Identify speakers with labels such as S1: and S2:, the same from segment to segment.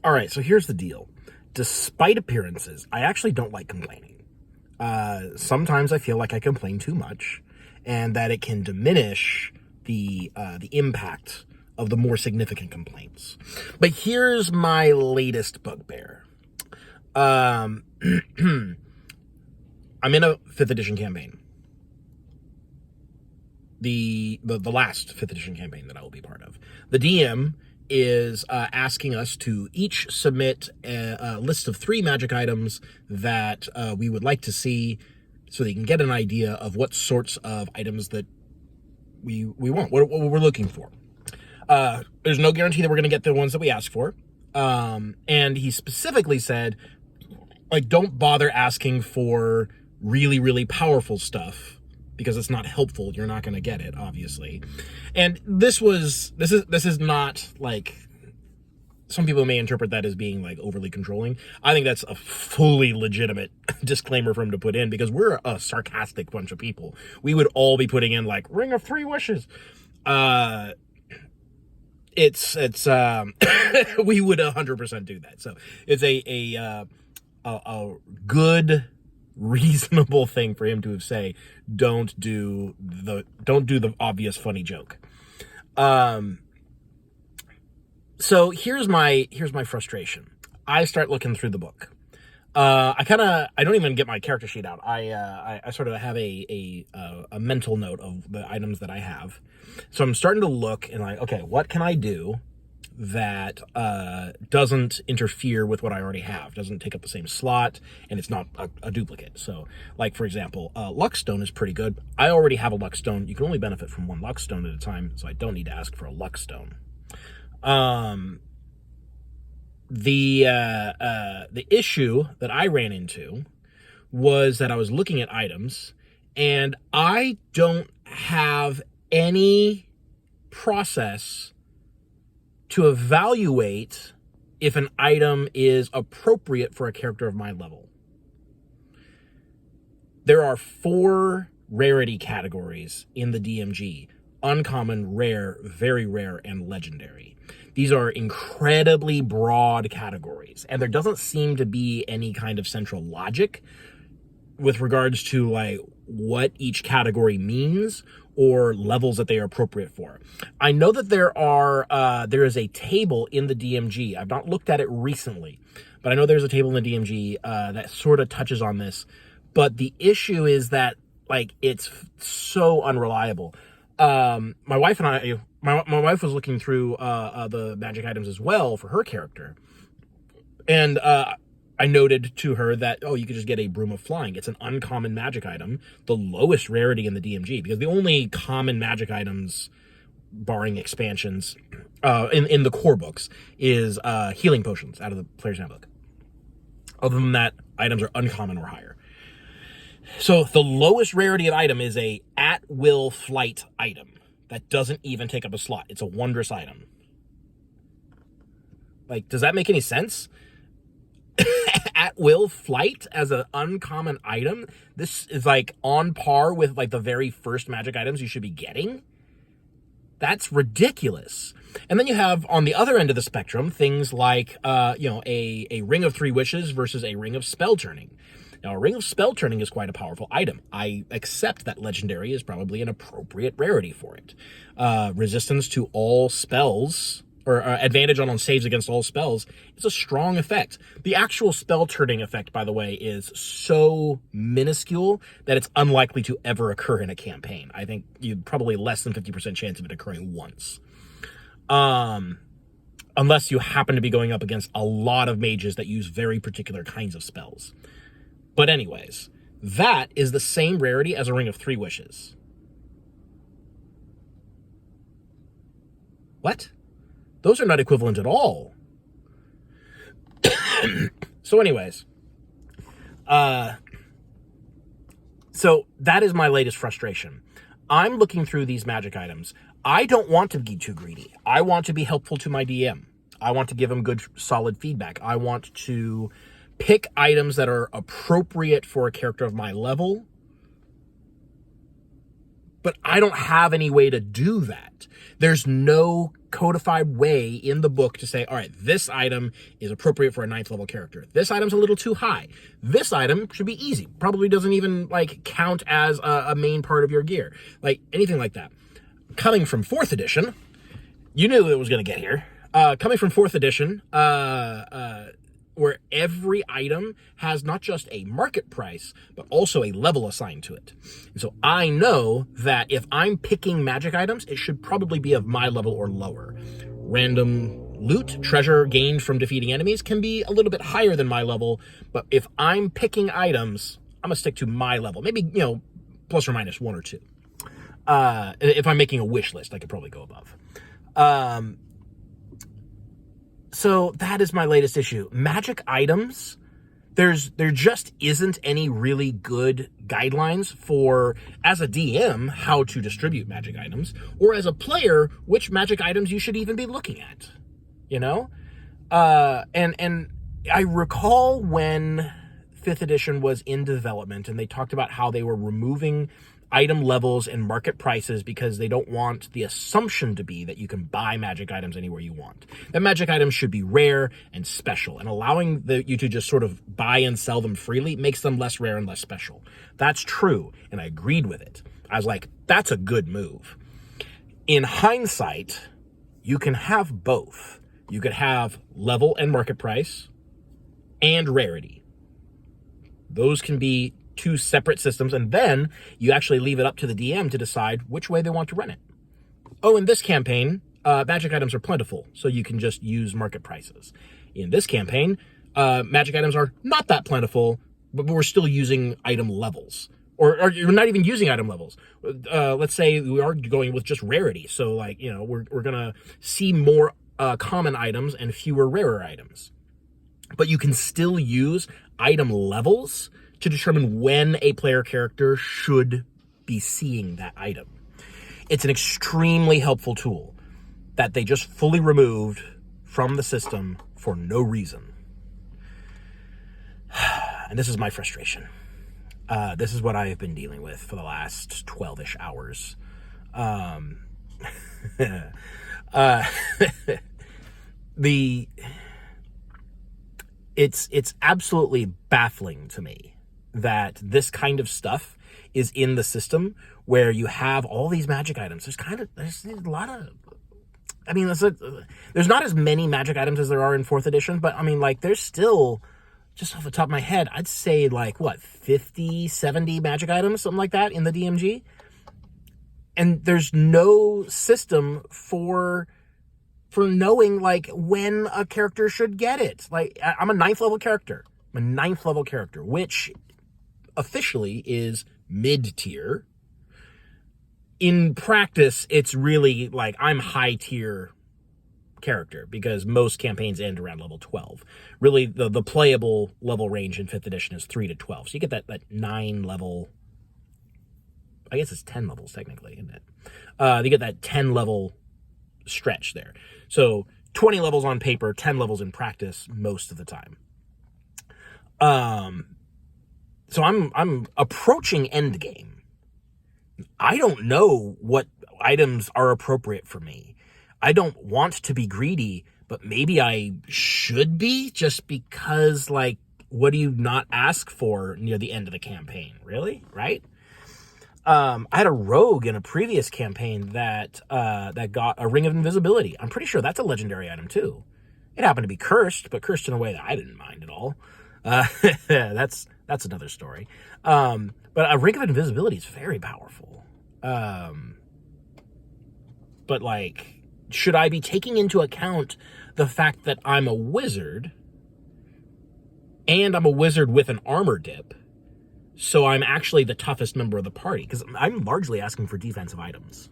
S1: All right, so here's the deal. Despite appearances, I actually don't like complaining. Sometimes I feel like I complain too much, and that it can diminish the impact of the more significant complaints. But here's my latest bugbear. I'm in a 5th edition campaign. The last 5th edition campaign that I will be part of. The DM is asking us to each submit a list of 3 magic items that we would like to see, so they can get an idea of what sorts of items that we want, what we're looking for. There's no guarantee that we're going to get the ones that we ask for. And he specifically said, like, don't bother asking for really, really powerful stuff, because it's not helpful. You're not going to get it, obviously. And this is not, like, some people may interpret that as being, like, overly controlling. I think that's a fully legitimate disclaimer for him to put in, because we're a sarcastic bunch of people. We would all be putting in, like, Ring of 3 Wishes. It's we would 100% do that. So it's a good, reasonable thing for him to say, don't do the obvious funny joke. So here's my frustration. I start looking through the book. I don't even get my character sheet out. I sort of have a mental note of the items that I have. So I'm starting to look and like, okay, what can I do that doesn't interfere with what I already have, doesn't take up the same slot, and it's not a duplicate. So, like, for example, Luckstone is pretty good. I already have a Luckstone. You can only benefit from 1 Luckstone at a time, so I don't need to ask for a Luckstone. The issue that I ran into was that I was looking at items, and I don't have any process to evaluate if an item is appropriate for a character of my level. There are 4 rarity categories in the DMG: uncommon, rare, very rare, and legendary. These are incredibly broad categories, and there doesn't seem to be any kind of central logic with regards to, like, what each category means or levels that they are appropriate for. I know that there is a table in the DMG. I've not looked at it recently, but I know there's a table in the DMG that sort of touches on this. But the issue is that, like, it's so unreliable. My wife was looking through the magic items as well for her character, and I noted to her that, oh, you could just get a Broom of Flying. It's an uncommon magic item, the lowest rarity in the DMG, because the only common magic items, barring expansions, in the core books, is healing potions out of the Player's Handbook. Other than that, items are uncommon or higher. So the lowest rarity of item is a at-will flight item that doesn't even take up a slot. It's a wondrous item. Like, does that make any sense? At-will flight as an uncommon item? This is, like, on par with, like, the very first magic items you should be getting? That's ridiculous. And then you have, on the other end of the spectrum, things like, a Ring of 3 Wishes versus a Ring of Spell Turning. Now, a Ring of Spell Turning is quite a powerful item. I accept that legendary is probably an appropriate rarity for it. Resistance to all spells, or advantage on saves against all spells, is a strong effect. The actual spell turning effect, by the way, is so minuscule that it's unlikely to ever occur in a campaign. I think you'd probably less than 50% chance of it occurring once. Unless you happen to be going up against a lot of mages that use very particular kinds of spells. But anyways, that is the same rarity as a Ring of 3 Wishes. What? Those are not equivalent at all. So anyways, so that is my latest frustration. I'm looking through these magic items. I don't want to be too greedy. I want to be helpful to my DM. I want to give him good, solid feedback. I want to pick items that are appropriate for a character of my level, but I don't have any way to do that. There's no codified way in the book to say, all right, this item is appropriate for a 9th level character. This item's a little too high. This item should be easy. Probably doesn't even like count as a main part of your gear. Like anything like that. Coming from 4th edition, you knew it was going to get here. Coming from 4th edition, where every item has not just a market price, but also a level assigned to it. And so I know that if I'm picking magic items, it should probably be of my level or lower. Random loot, treasure gained from defeating enemies can be a little bit higher than my level, but if I'm picking items, I'm gonna stick to my level. Maybe, plus or minus 1 or 2. If I'm making a wish list, I could probably go above. So that is my latest issue. Magic items, there just isn't any really good guidelines for, as a DM, how to distribute magic items, or as a player, which magic items you should even be looking at, And I recall when 5th edition was in development and they talked about how they were removing item levels and market prices because they don't want the assumption to be that you can buy magic items anywhere you want. That magic items should be rare and special, and allowing you to just sort of buy and sell them freely makes them less rare and less special. That's true, and I agreed with it. I was like, that's a good move. In hindsight, you can have both. You could have level and market price and rarity. Those can be 2 separate systems, and then you actually leave it up to the DM to decide which way they want to run it. Oh, in this campaign, magic items are plentiful, so you can just use market prices. In this campaign, magic items are not that plentiful, but we're still using item levels. Or you're not even using item levels. Let's say we are going with just rarity, so we're going to see more common items and fewer rarer items. But you can still use item levels to determine when a player character should be seeing that item. It's an extremely helpful tool that they just fully removed from the system for no reason. And this is my frustration. This is what I have been dealing with for the last 12-ish hours. It's absolutely baffling to me that this kind of stuff is in the system where you have all these magic items. There's a lot of, there's not as many magic items as there are in 4th edition, but there's still, just off the top of my head, I'd say 50, 70 magic items, something like that in the DMG. And there's no system for knowing when a character should get it. I'm a 9th level character. I'm a 9th level character, which officially is mid-tier. In practice, it's really I'm high tier character because most campaigns end around level 12. Really, the playable level range in 5th edition is 3 to 12. So you get that 9 level, I guess it's 10 levels technically, isn't it? You get that 10 level stretch there. So 20 levels on paper, 10 levels in practice most of the time. So I'm approaching endgame. I don't know what items are appropriate for me. I don't want to be greedy, but maybe I should be, just because what do you not ask for near the end of the campaign? Really? Right? I had a rogue in a previous campaign that got a Ring of Invisibility. I'm pretty sure that's a legendary item too. It happened to be cursed, but cursed in a way that I didn't mind at all. That's another story. But a Ring of Invisibility is very powerful. But should I be taking into account the fact that I'm a wizard and I'm a wizard with an armor dip? So I'm actually the toughest member of the party, because I'm largely asking for defensive items.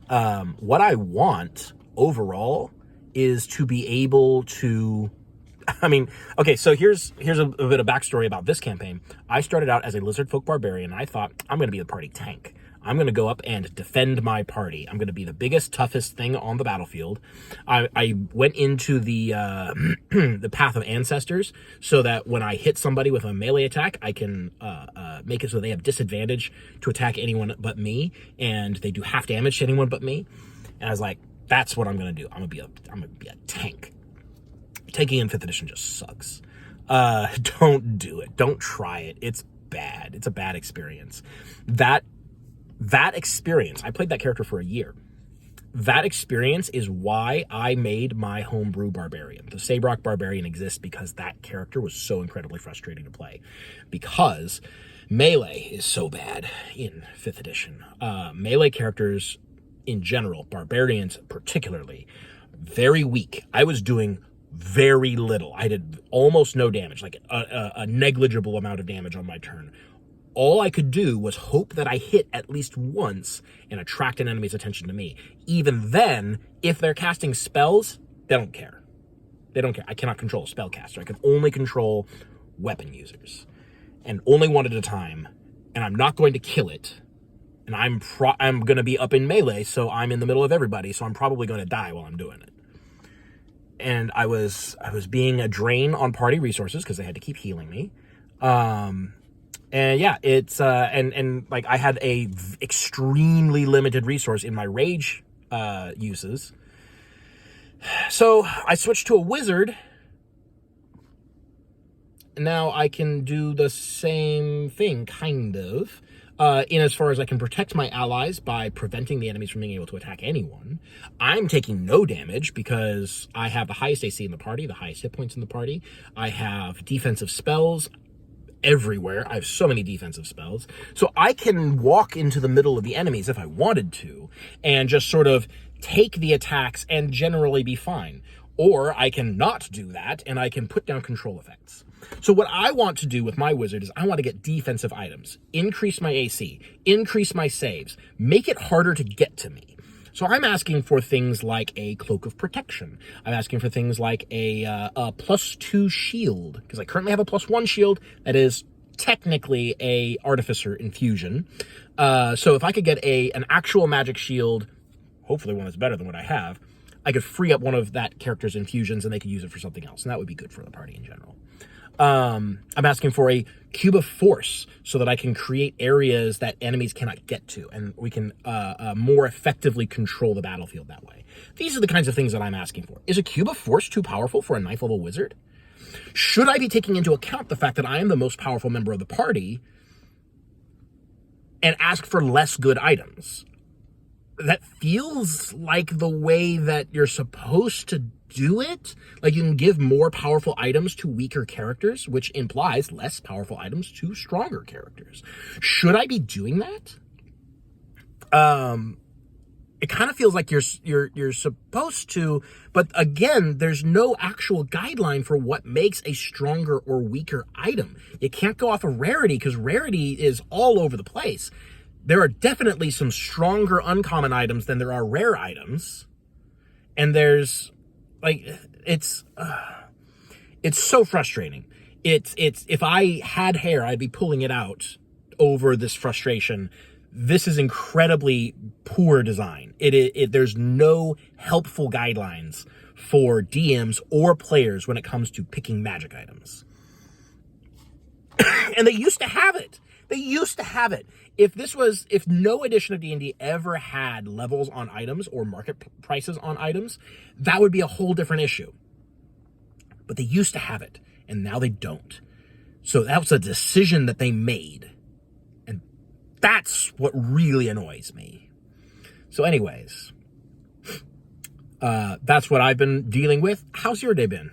S1: What I want overall is to be able to, okay, so here's a bit of backstory about this campaign. I started out as a lizard folk barbarian, and I thought, I'm going to be the party tank. I'm going to go up and defend my party. I'm going to be the biggest, toughest thing on the battlefield. I went into the the Path of Ancestors so that when I hit somebody with a melee attack, I can make it so they have disadvantage to attack anyone but me, and they do half damage to anyone but me. And I was like, That's what I'm gonna do. I'm gonna be a tank. Taking in 5th edition just sucks. Don't do it. Don't try it. It's bad. It's a bad experience. That experience, I played that character for a year. That experience is why I made my homebrew Barbarian. The Sabrock Barbarian exists because that character was so incredibly frustrating to play. Because melee is so bad in 5th edition. Melee characters in general, Barbarians particularly, very weak. I was doing very little. I did almost no damage, like a negligible amount of damage on my turn. All I could do was hope that I hit at least once and attract an enemy's attention to me. Even then, if they're casting spells, they don't care. They don't care. I cannot control a spellcaster. I can only control weapon users. And only one at a time. And I'm not going to kill it. And I'm going to be up in melee, so I'm in the middle of everybody, so I'm probably going to die while I'm doing it. And I was being a drain on party resources because they had to keep healing me. And yeah, it's and like I had a extremely limited resource in my rage uses. So I switched to a wizard. Now I can do the same thing, kind of, in as far as I can protect my allies by preventing the enemies from being able to attack anyone. I'm taking no damage because I have the highest AC in the party, the highest hit points in the party. I have defensive spells everywhere. I have so many defensive spells. So I can walk into the middle of the enemies if I wanted to and just sort of take the attacks and generally be fine. Or I can not do that and I can put down control effects. So what I want to do with my wizard is I want to get defensive items, increase my AC, increase my saves, make it harder to get to me. So I'm asking for things like a Cloak of Protection. I'm asking for things like a +2 shield, because I currently have a +1 shield that is technically a Artificer infusion. So if I could get an actual magic shield, hopefully one that's better than what I have, I could free up one of that character's infusions and they could use it for something else. And that would be good for the party in general. I'm asking for a Cube of Force so that I can create areas that enemies cannot get to, and we can more effectively control the battlefield that way. These are the kinds of things that I'm asking for. Is a Cube of Force too powerful for a 9th level wizard? Should I be taking into account the fact that I am the most powerful member of the party and ask for less good items? That feels like the way that you're supposed to do it. Like you can give more powerful items to weaker characters, which implies less powerful items to stronger characters. Should I be doing that? It kind of feels like you're supposed to, but again, there's no actual guideline for what makes a stronger or weaker item. You can't go off of rarity because rarity is all over the place. There are definitely some stronger uncommon items than there are rare items. And there's like, it's so frustrating. It's if I had hair, I'd be pulling it out over this frustration. This is incredibly poor design. There's no helpful guidelines for DMs or players when it comes to picking magic items. And they used to have it. They used to have it. If no edition of D&D ever had levels on items or market prices on items, that would be a whole different issue. But they used to have it, and now they don't. So that was a decision that they made. And that's what really annoys me. So anyways, that's what I've been dealing with. How's your day been?